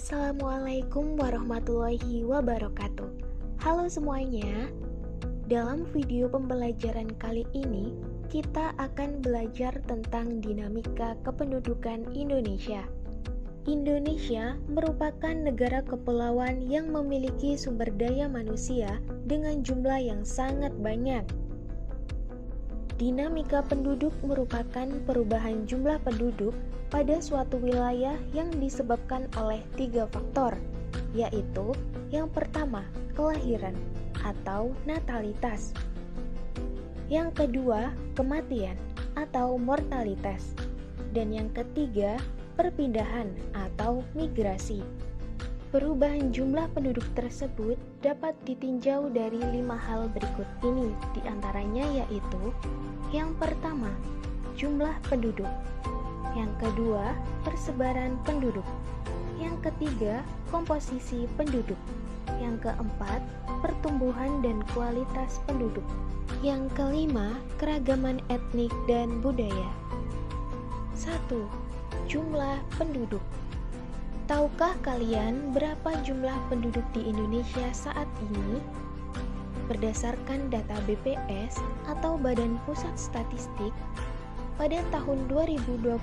Assalamualaikum warahmatullahi wabarakatuh. Halo semuanya. Dalam video pembelajaran kali ini, kita akan belajar tentang dinamika kependudukan Indonesia. Indonesia merupakan negara kepulauan yang memiliki sumber daya manusia dengan jumlah yang sangat banyak. Dinamika penduduk merupakan perubahan jumlah penduduk pada suatu wilayah yang disebabkan oleh 3 faktor, yaitu yang pertama, kelahiran atau natalitas. Yang kedua, kematian atau mortalitas. Dan yang ketiga, perpindahan atau migrasi. Perubahan jumlah penduduk tersebut dapat ditinjau dari 5 hal berikut ini, diantaranya yaitu yang pertama, jumlah penduduk. Yang kedua, persebaran penduduk. Yang ketiga, komposisi penduduk. Yang keempat, pertumbuhan dan kualitas penduduk. Yang kelima, keragaman etnik dan budaya. 1. Jumlah penduduk. Tahukah kalian berapa jumlah penduduk di Indonesia saat ini? Berdasarkan data BPS atau Badan Pusat Statistik, pada tahun 2022,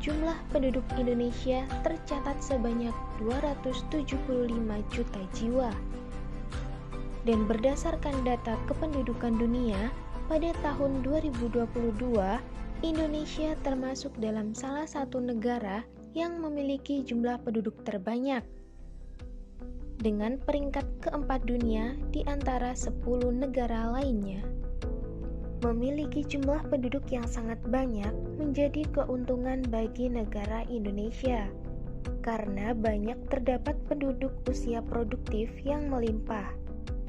jumlah penduduk Indonesia tercatat sebanyak 275 juta jiwa. Dan berdasarkan data kependudukan dunia, pada tahun 2022, Indonesia termasuk dalam salah satu negara yang memiliki jumlah penduduk terbanyak, dengan peringkat keempat dunia di antara 10 negara lainnya. Memiliki jumlah penduduk yang sangat banyak menjadi keuntungan bagi negara Indonesia, karena banyak terdapat penduduk usia produktif yang melimpah.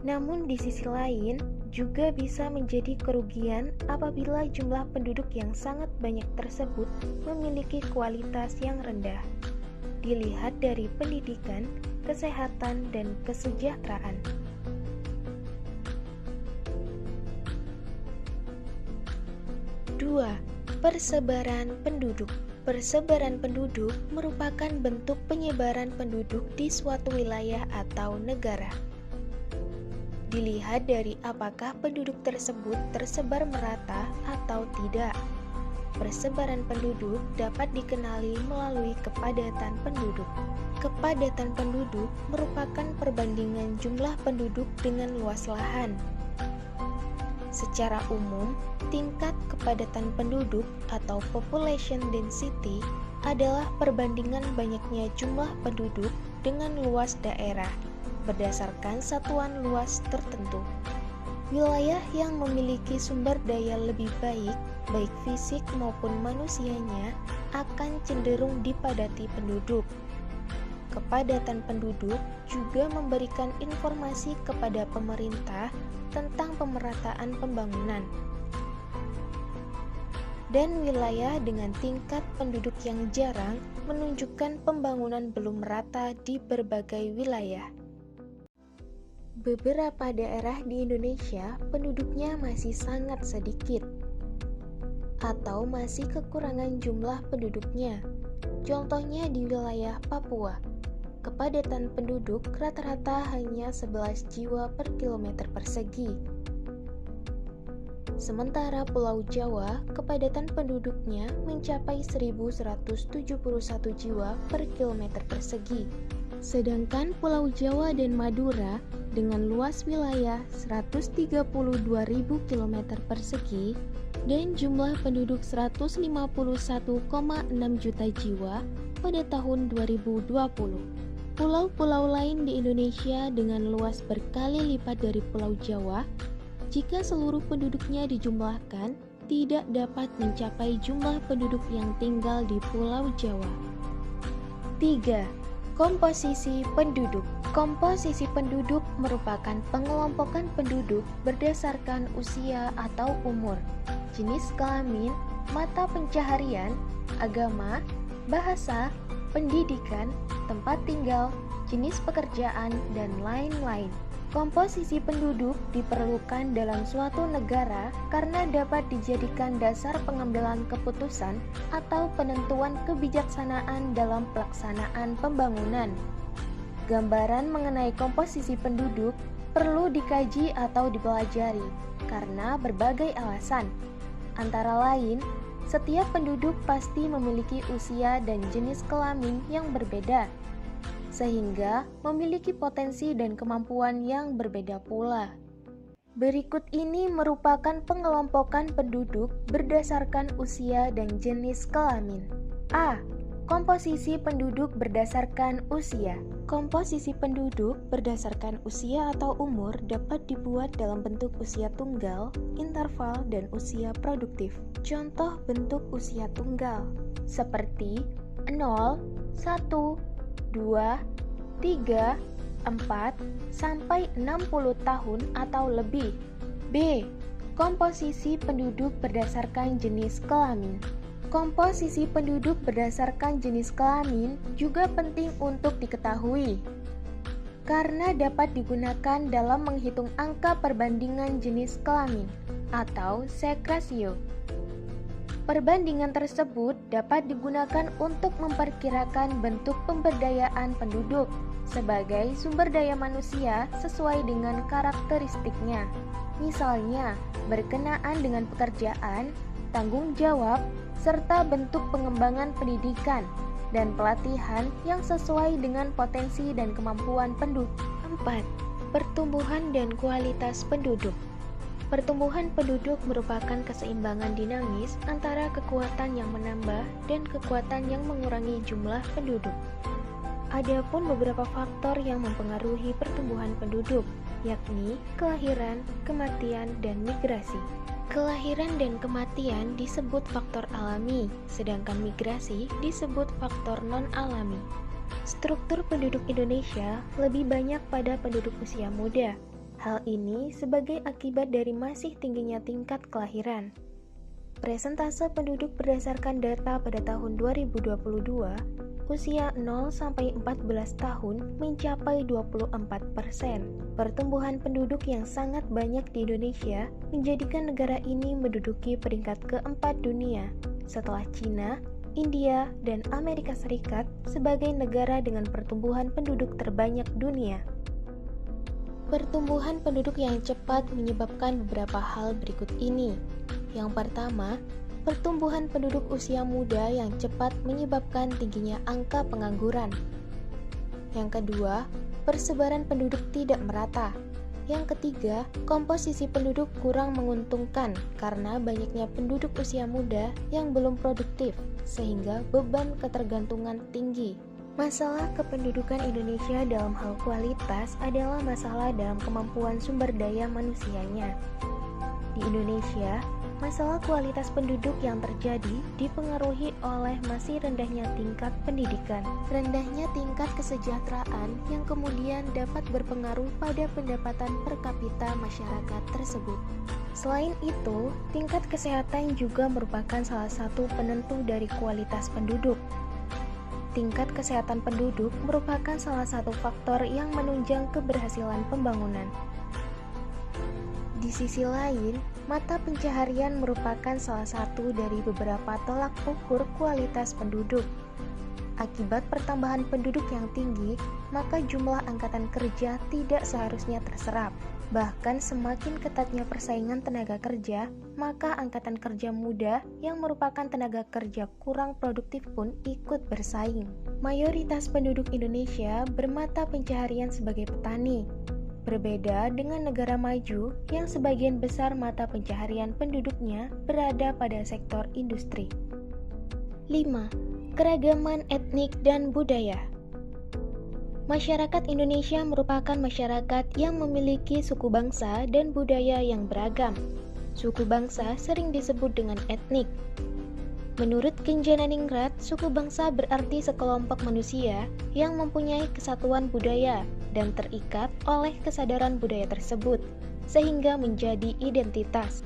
Namun di sisi lain, juga bisa menjadi kerugian apabila jumlah penduduk yang sangat banyak tersebut memiliki kualitas yang rendah. Dilihat dari pendidikan, kesehatan, dan kesejahteraan. 2. Persebaran penduduk. Persebaran penduduk merupakan bentuk penyebaran penduduk di suatu wilayah atau negara. Dilihat dari apakah penduduk tersebut tersebar merata atau tidak. Persebaran penduduk dapat dikenali melalui kepadatan penduduk. Kepadatan penduduk merupakan perbandingan jumlah penduduk dengan luas lahan. Secara umum, tingkat kepadatan penduduk atau population density adalah perbandingan banyaknya jumlah penduduk dengan luas daerah berdasarkan satuan luas tertentu. Wilayah yang memiliki sumber daya lebih baik, baik fisik maupun manusianya, akan cenderung dipadati penduduk. Kepadatan penduduk juga memberikan informasi kepada pemerintah tentang pemerataan pembangunan. Dan wilayah dengan tingkat penduduk yang jarang menunjukkan pembangunan belum merata di berbagai wilayah. Beberapa daerah di Indonesia penduduknya masih sangat sedikit atau masih kekurangan jumlah penduduknya. Contohnya di wilayah Papua, kepadatan penduduk rata-rata hanya 11 jiwa per kilometer persegi. Sementara Pulau Jawa, kepadatan penduduknya mencapai 1.171 jiwa per kilometer persegi. Sedangkan Pulau Jawa dan Madura dengan luas wilayah 132.000 km persegi dan jumlah penduduk 151,6 juta jiwa pada tahun 2020. Pulau-pulau lain di Indonesia dengan luas berkali lipat dari Pulau Jawa, jika seluruh penduduknya dijumlahkan, tidak dapat mencapai jumlah penduduk yang tinggal di Pulau Jawa. 3. Komposisi penduduk. Komposisi penduduk merupakan pengelompokan penduduk berdasarkan usia atau umur, jenis kelamin, mata pencaharian, agama, bahasa, pendidikan, tempat tinggal, jenis pekerjaan, dan lain-lain. Komposisi penduduk diperlukan dalam suatu negara karena dapat dijadikan dasar pengambilan keputusan atau penentuan kebijaksanaan dalam pelaksanaan pembangunan. Gambaran mengenai komposisi penduduk perlu dikaji atau dipelajari karena berbagai alasan. Antara lain, setiap penduduk pasti memiliki usia dan jenis kelamin yang berbeda, sehingga memiliki potensi dan kemampuan yang berbeda pula. Berikut ini merupakan pengelompokan penduduk berdasarkan usia dan jenis kelamin. A. Komposisi penduduk berdasarkan usia. Komposisi penduduk berdasarkan usia atau umur dapat dibuat dalam bentuk usia tunggal, interval, dan usia produktif. Contoh bentuk usia tunggal seperti 0, 1, 2, 3, 4, sampai 60 tahun atau lebih. B. Komposisi penduduk berdasarkan jenis kelamin. Komposisi penduduk berdasarkan jenis kelamin juga penting untuk diketahui, karena dapat digunakan dalam menghitung angka perbandingan jenis kelamin atau sex ratio. Perbandingan tersebut dapat digunakan untuk memperkirakan bentuk pemberdayaan penduduk sebagai sumber daya manusia sesuai dengan karakteristiknya. Misalnya, berkenaan dengan pekerjaan, tanggung jawab, serta bentuk pengembangan pendidikan dan pelatihan yang sesuai dengan potensi dan kemampuan penduduk. 4. Pertumbuhan dan kualitas penduduk. Pertumbuhan penduduk merupakan keseimbangan dinamis antara kekuatan yang menambah dan kekuatan yang mengurangi jumlah penduduk. Adapun beberapa faktor yang mempengaruhi pertumbuhan penduduk, yakni kelahiran, kematian, dan migrasi. Kelahiran dan kematian disebut faktor alami, sedangkan migrasi disebut faktor non-alami. Struktur penduduk Indonesia lebih banyak pada penduduk usia muda. Hal ini sebagai akibat dari masih tingginya tingkat kelahiran. Presentase penduduk berdasarkan data pada tahun 2022, usia 0-14 tahun mencapai 24%. Pertumbuhan penduduk yang sangat banyak di Indonesia menjadikan negara ini menduduki peringkat keempat dunia setelah Cina, India, dan Amerika Serikat sebagai negara dengan pertumbuhan penduduk terbanyak dunia. Pertumbuhan penduduk yang cepat menyebabkan beberapa hal berikut ini. Yang pertama, pertumbuhan penduduk usia muda yang cepat menyebabkan tingginya angka pengangguran. Yang kedua, persebaran penduduk tidak merata. Yang ketiga, komposisi penduduk kurang menguntungkan karena banyaknya penduduk usia muda yang belum produktif, sehingga beban ketergantungan tinggi. Masalah kependudukan Indonesia dalam hal kualitas adalah masalah dalam kemampuan sumber daya manusianya. Di Indonesia, masalah kualitas penduduk yang terjadi dipengaruhi oleh masih rendahnya tingkat pendidikan, rendahnya tingkat kesejahteraan yang kemudian dapat berpengaruh pada pendapatan per kapita masyarakat tersebut. Selain itu, tingkat kesehatan juga merupakan salah satu penentu dari kualitas penduduk. Tingkat kesehatan penduduk merupakan salah satu faktor yang menunjang keberhasilan pembangunan. Di sisi lain, mata pencaharian merupakan salah satu dari beberapa tolak ukur kualitas penduduk. Akibat pertambahan penduduk yang tinggi, maka jumlah angkatan kerja tidak seharusnya terserap. Bahkan semakin ketatnya persaingan tenaga kerja, maka angkatan kerja muda yang merupakan tenaga kerja kurang produktif pun ikut bersaing. Mayoritas penduduk Indonesia bermata pencaharian sebagai petani. Berbeda dengan negara maju yang sebagian besar mata pencaharian penduduknya berada pada sektor industri. 5. Keragaman etnik dan budaya. Masyarakat Indonesia merupakan masyarakat yang memiliki suku bangsa dan budaya yang beragam. Suku bangsa sering disebut dengan etnik. Menurut Kinjananingrat, suku bangsa berarti sekelompok manusia yang mempunyai kesatuan budaya dan terikat oleh kesadaran budaya tersebut, sehingga menjadi identitas.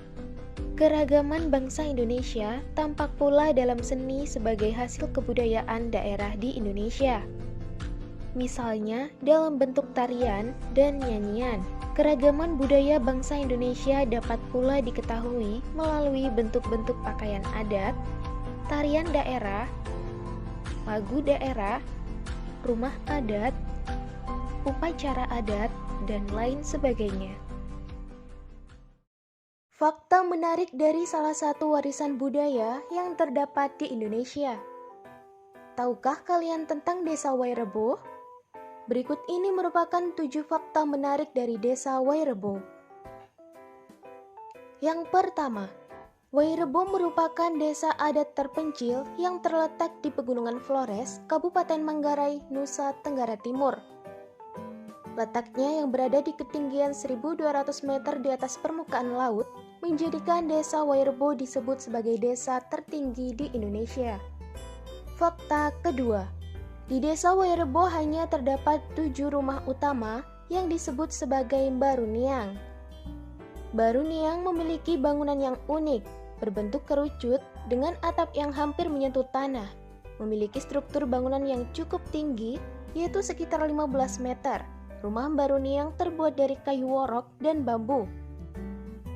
Keragaman bangsa Indonesia tampak pula dalam seni sebagai hasil kebudayaan daerah di Indonesia. Misalnya dalam bentuk tarian dan nyanyian. Keragaman budaya bangsa Indonesia dapat pula diketahui melalui bentuk-bentuk pakaian adat, tarian daerah, lagu daerah, rumah adat, upacara adat, dan lain sebagainya. Fakta menarik dari salah satu warisan budaya yang terdapat di Indonesia. Tahukah kalian tentang Desa Wairebo? Berikut ini merupakan 7 fakta menarik dari Desa Wairebo. Yang pertama, Wairebo merupakan desa adat terpencil yang terletak di Pegunungan Flores, Kabupaten Manggarai, Nusa Tenggara Timur. Letaknya yang berada di ketinggian 1.200 meter di atas permukaan laut, menjadikan Desa Wairebo disebut sebagai desa tertinggi di Indonesia. Fakta kedua, di Desa Wairebo hanya terdapat 7 rumah utama yang disebut sebagai Baruniang. Baruniang memiliki bangunan yang unik, berbentuk kerucut dengan atap yang hampir menyentuh tanah, memiliki struktur bangunan yang cukup tinggi, yaitu sekitar 15 meter. Rumah Baruniang terbuat dari kayu worok dan bambu,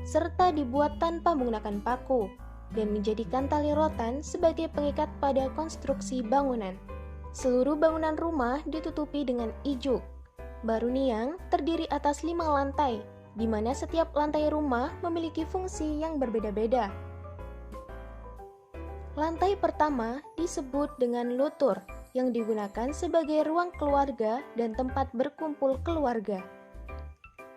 serta dibuat tanpa menggunakan paku, dan menjadikan tali rotan sebagai pengikat pada konstruksi bangunan. Seluruh bangunan rumah ditutupi dengan ijuk. Baruniang terdiri atas 5 lantai, di mana setiap lantai rumah memiliki fungsi yang berbeda-beda. Lantai pertama disebut dengan lutur, yang digunakan sebagai ruang keluarga dan tempat berkumpul keluarga.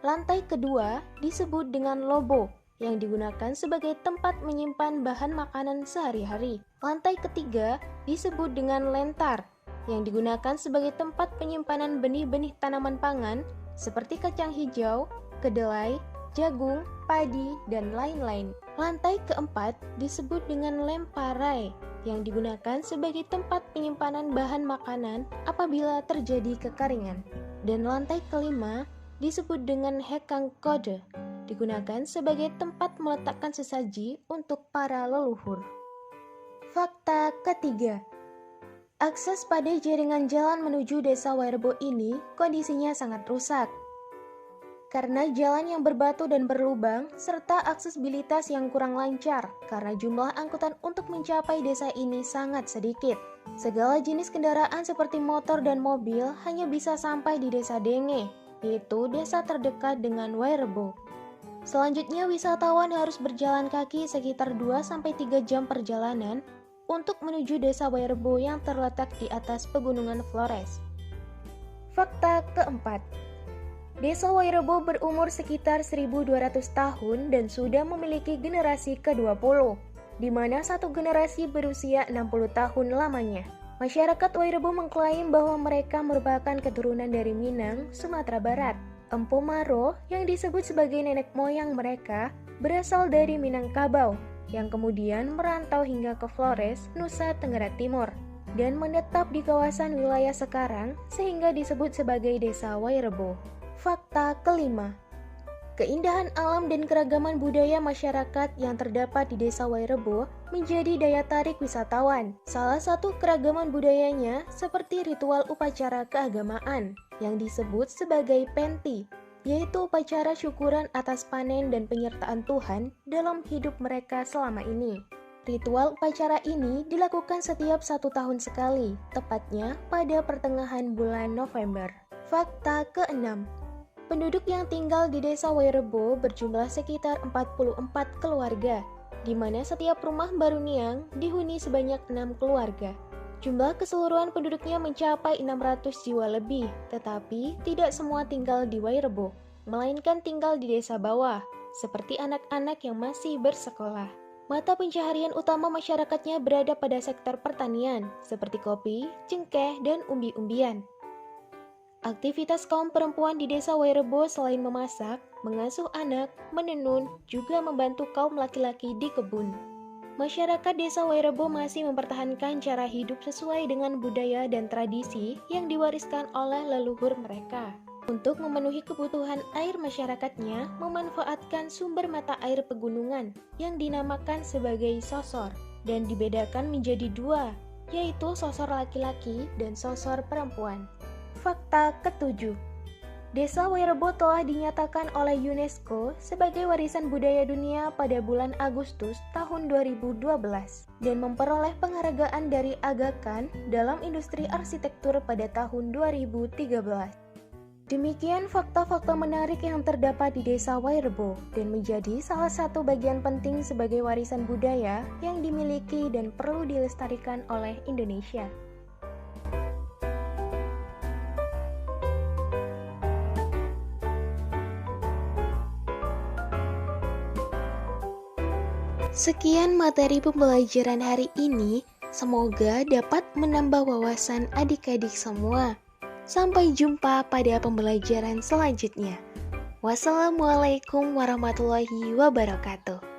Lantai kedua disebut dengan lobo, yang digunakan sebagai tempat menyimpan bahan makanan sehari-hari. Lantai ketiga disebut dengan lentar, yang digunakan sebagai tempat penyimpanan benih-benih tanaman pangan seperti kacang hijau, kedelai, jagung, padi, dan lain-lain. Lantai keempat disebut dengan lemparai, yang digunakan sebagai tempat penyimpanan bahan makanan apabila terjadi kekeringan. Dan lantai kelima disebut dengan hekang kode, digunakan sebagai tempat meletakkan sesaji untuk para leluhur. Fakta ketiga, akses pada jaringan jalan menuju Desa Wairebo ini kondisinya sangat rusak. Karena jalan yang berbatu dan berlubang, serta aksesibilitas yang kurang lancar, karena jumlah angkutan untuk mencapai desa ini sangat sedikit. Segala jenis kendaraan seperti motor dan mobil hanya bisa sampai di Desa Denge, yaitu desa terdekat dengan Wairebo. Selanjutnya, wisatawan harus berjalan kaki sekitar 2-3 jam perjalanan untuk menuju Desa Wairebo yang terletak di atas Pegunungan Flores. Fakta keempat, Desa Wairebo berumur sekitar 1.200 tahun dan sudah memiliki generasi ke-20, di mana satu generasi berusia 60 tahun lamanya. Masyarakat Wairebo mengklaim bahwa mereka merupakan keturunan dari Minang, Sumatera Barat. Empu Maro, yang disebut sebagai nenek moyang mereka, berasal dari Minangkabau, yang kemudian merantau hingga ke Flores, Nusa Tenggara Timur, dan menetap di kawasan wilayah sekarang sehingga disebut sebagai Desa Wairebo. Fakta kelima, keindahan alam dan keragaman budaya masyarakat yang terdapat di Desa Wairebo menjadi daya tarik wisatawan. Salah satu keragaman budayanya seperti ritual upacara keagamaan yang disebut sebagai penti, yaitu upacara syukuran atas panen dan penyertaan Tuhan dalam hidup mereka selama ini. Ritual upacara ini dilakukan setiap 1 tahun sekali, tepatnya pada pertengahan bulan November. Fakta keenam, penduduk yang tinggal di Desa Wairebo berjumlah sekitar 44 keluarga, di mana setiap rumah Baruniang dihuni sebanyak 6 keluarga. Jumlah keseluruhan penduduknya mencapai 600 jiwa lebih, tetapi tidak semua tinggal di Wairebo, melainkan tinggal di desa bawah, seperti anak-anak yang masih bersekolah. Mata pencaharian utama masyarakatnya berada pada sektor pertanian, seperti kopi, cengkeh, dan umbi-umbian. Aktivitas kaum perempuan di Desa Wairebo selain memasak, mengasuh anak, menenun, juga membantu kaum laki-laki di kebun. Masyarakat Desa Wairebo masih mempertahankan cara hidup sesuai dengan budaya dan tradisi yang diwariskan oleh leluhur mereka. Untuk memenuhi kebutuhan air masyarakatnya, memanfaatkan sumber mata air pegunungan yang dinamakan sebagai sosor dan dibedakan menjadi 2, yaitu sosor laki-laki dan sosor perempuan. Fakta ketujuh, Desa Wairebo telah dinyatakan oleh UNESCO sebagai warisan budaya dunia pada bulan Agustus tahun 2012 dan memperoleh penghargaan dari Aga Khan dalam industri arsitektur pada tahun 2013. Demikian fakta-fakta menarik yang terdapat di Desa Wairebo dan menjadi salah satu bagian penting sebagai warisan budaya yang dimiliki dan perlu dilestarikan oleh Indonesia. Sekian materi pembelajaran hari ini, semoga dapat menambah wawasan adik-adik semua. Sampai jumpa pada pembelajaran selanjutnya. Wassalamualaikum warahmatullahi wabarakatuh.